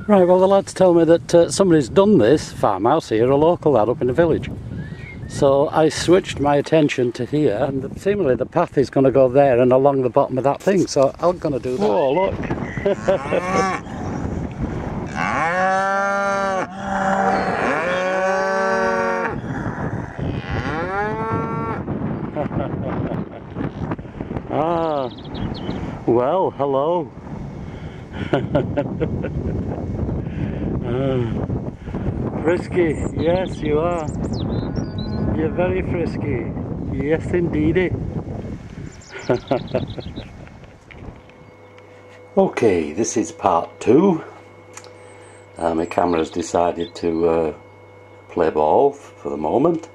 Right, well the lads tell me that somebody's done this farmhouse here, a local lad up in the village. So I switched my attention to here, and seemingly the path is going to go there and along the bottom of that thing, so I'm going to do that. Oh, look! Ah, well, hello. Frisky, yes you are. You're very frisky. Yes indeedy. Okay, this is part 2. My camera's decided to play ball for the moment.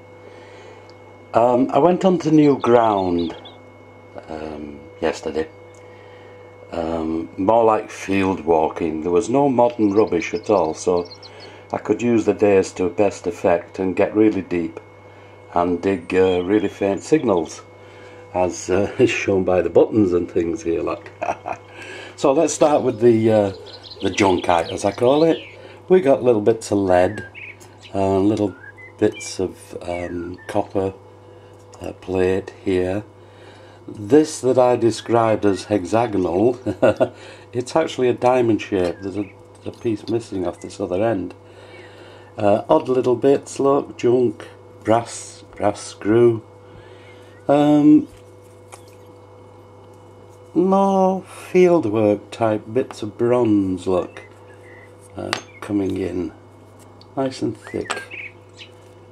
I went onto new ground yesterday. More like field walking. There was no modern rubbish at all, so I could use the days to best effect and get really deep and dig really faint signals, as is shown by the buttons and things here. Like, so let's start with the junkite, as I call it. We got little bits of lead and little bits of copper plate here. This that I described as hexagonal, it's actually a diamond shape. There's a piece missing off this other end. Odd little bits, look, junk, brass screw. More fieldwork type bits of bronze, look, coming in, nice and thick.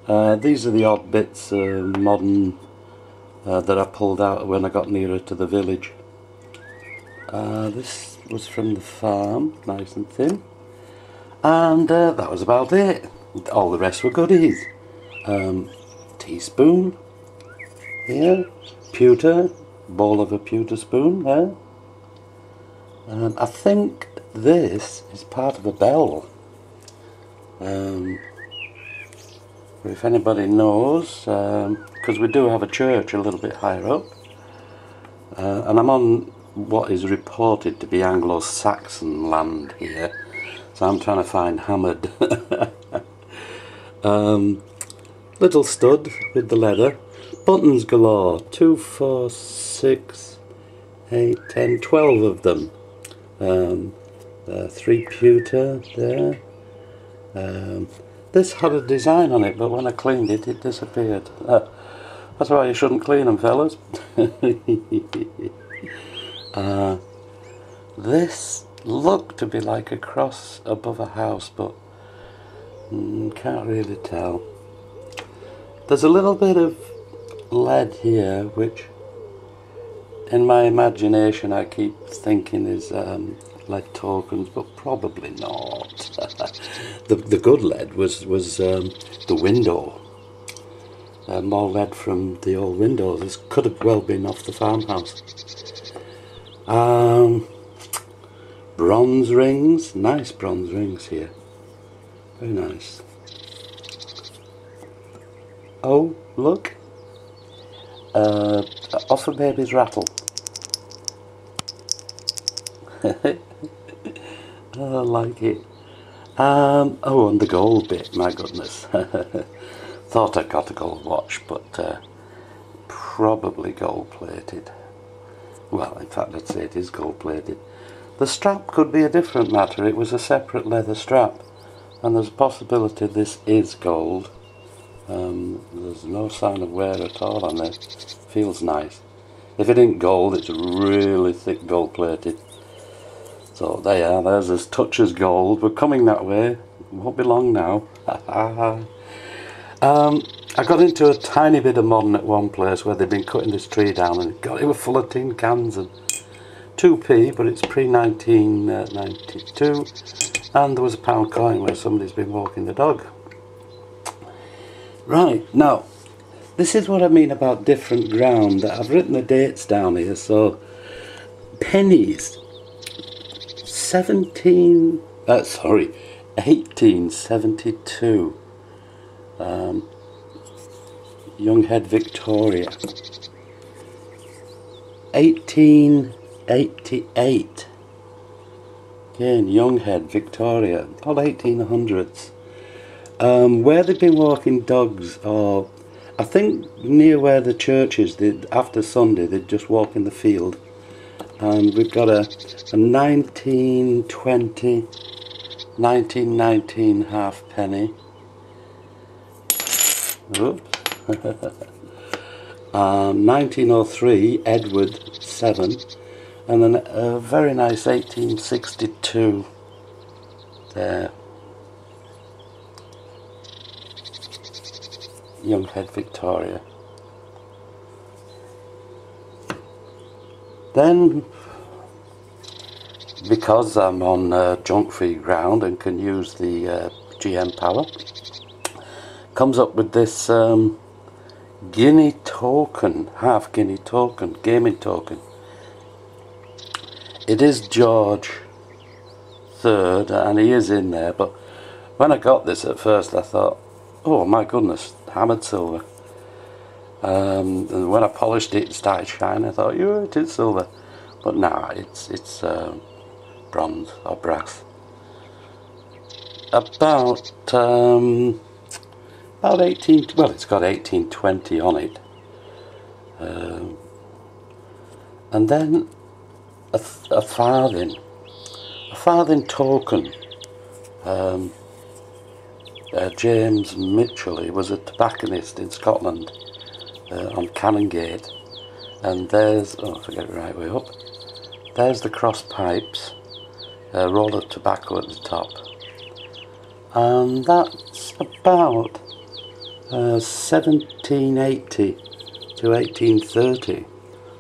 These are the odd bits, modern, that I pulled out when I got nearer to the village. This was from the farm, nice and thin, and that was about it. All the rest were goodies. Teaspoon here, pewter, ball of a pewter spoon there. I think this is part of a bell. If anybody knows, because we do have a church a little bit higher up, and I'm on what is reported to be Anglo-Saxon land here, so I'm trying to find hammered. Little stud with the leather, buttons galore, 2, 4, 6, 8, 10, 12 of them. 3 pewter there. This had a design on it, but when I cleaned it, it disappeared. That's why you shouldn't clean them, fellas. This looked to be like a cross above a house, but can't really tell. There's a little bit of lead here, which in my imagination I keep thinking is lead tokens, but probably not. The good lead was the window. More lead from the old windows. This could have well been off the farmhouse. Bronze rings, nice bronze rings here. Very nice. Oh, look. Off a baby's rattle. I like it. Oh, and the gold bit, my goodness. Thought I got a gold watch, but probably gold plated. Well, in fact, I'd say it is gold plated. The strap could be a different matter. It was a separate leather strap, and there's a possibility this is gold. There's no sign of wear at all on it. Feels nice. If it ain't gold, it's really thick gold plated. So there you are, there's as touch as gold. We're coming that way. Won't be long now. I got into a tiny bit of modern at one place where they'd been cutting this tree down, and it was full of tin cans and 2p, but it's pre-1992, and there was a £1 coin where somebody's been walking the dog. Right, now, this is what I mean about different ground. I've written the dates down here, so pennies, 1872. Young Head Victoria. 1888. Again, Younghead, Victoria, all 1800s. Where they've been walking dogs, or I think near where the church is, after Sunday they'd just walk in the field. And we've got a 1920, 1919 halfpenny. Oops. 1903 Edward 7, and then a very nice 1862 there. Younghead, Victoria. Then, because I'm on junk-free ground and can use the GM power, comes up with this guinea token, half guinea token, gaming token. It is George III, and he is in there, but when I got this at first I thought, oh my goodness, hammered silver. And when I polished it, it started shining. I thought, yeah, it is silver, but nah, it's bronze or brass. About 18. Well, it's got 1820 on it, and then a farthing token. James Mitchell, he was a tobacconist in Scotland, on Canongate, and there's, oh, I forget it right way up, there's the cross pipes, a roll of tobacco at the top, and that's about 1780 to 1830,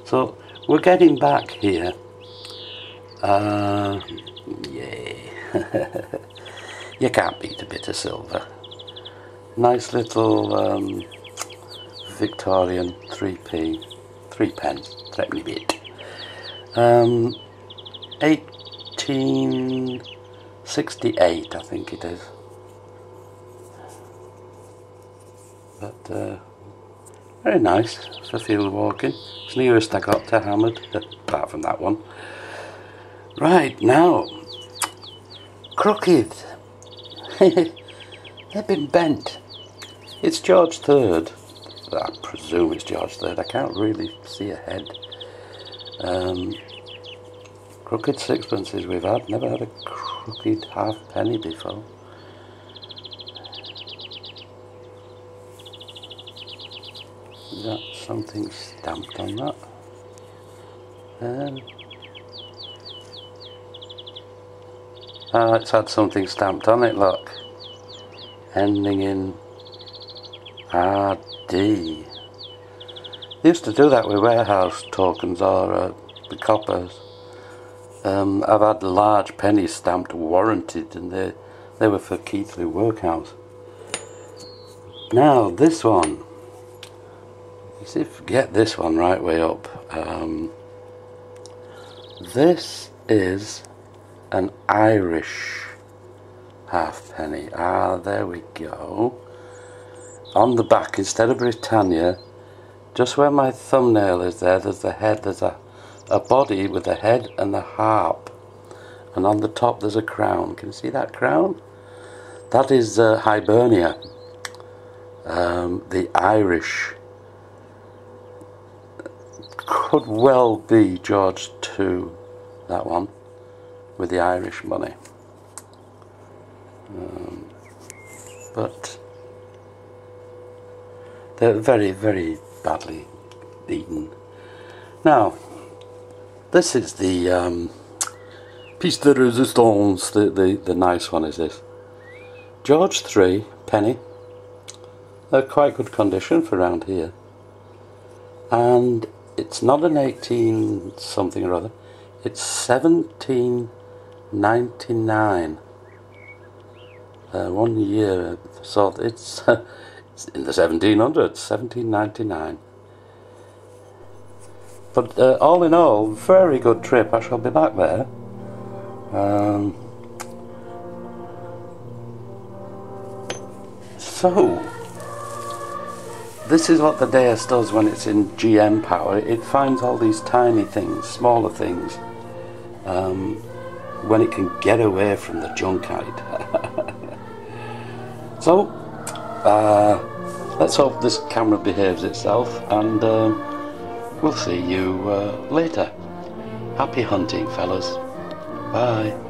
so we're getting back here. Yeah. You can't beat a bit of silver. Nice little Victorian 3p, 3 pence, threepenny bit. 1868, I think it is. But very nice for field walking. It's the nearest I got to hammered, apart from that one. Right, now, crooked. They've been bent. It's George III. I presume it's George III. I can't really see ahead. Crooked sixpences we've had. Never had a crooked halfpenny before. Is that something stamped on that? It's had something stamped on it, look. Ending in RD. They used to do that with warehouse tokens or the coppers. I've had large pennies stamped warranted, and they were for Keighley Workhouse. Now this one. You see if you get this one right way up. This is an Irish halfpenny. There we go. On the back, instead of Britannia, just where my thumbnail is there, there's the head, there's a body with the head and the harp, and on the top there's a crown. Can you see that crown? That is Hibernia, the Irish. Could well be George II, that one, with the Irish money. But they're very, very badly eaten. Now, this is the piece de resistance, the nice one is this. George III, penny. They're quite good condition for around here. And it's not an 18 something or other. It's 1799. 1 year, so it's in the 1700s, 1799. But all in all, very good trip. I shall be back there. So, this is what the Deus does when it's in GM power. It finds all these tiny things, smaller things, when it can get away from the junk hide. So let's hope this camera behaves itself, and we'll see you later. Happy hunting, fellas. Bye.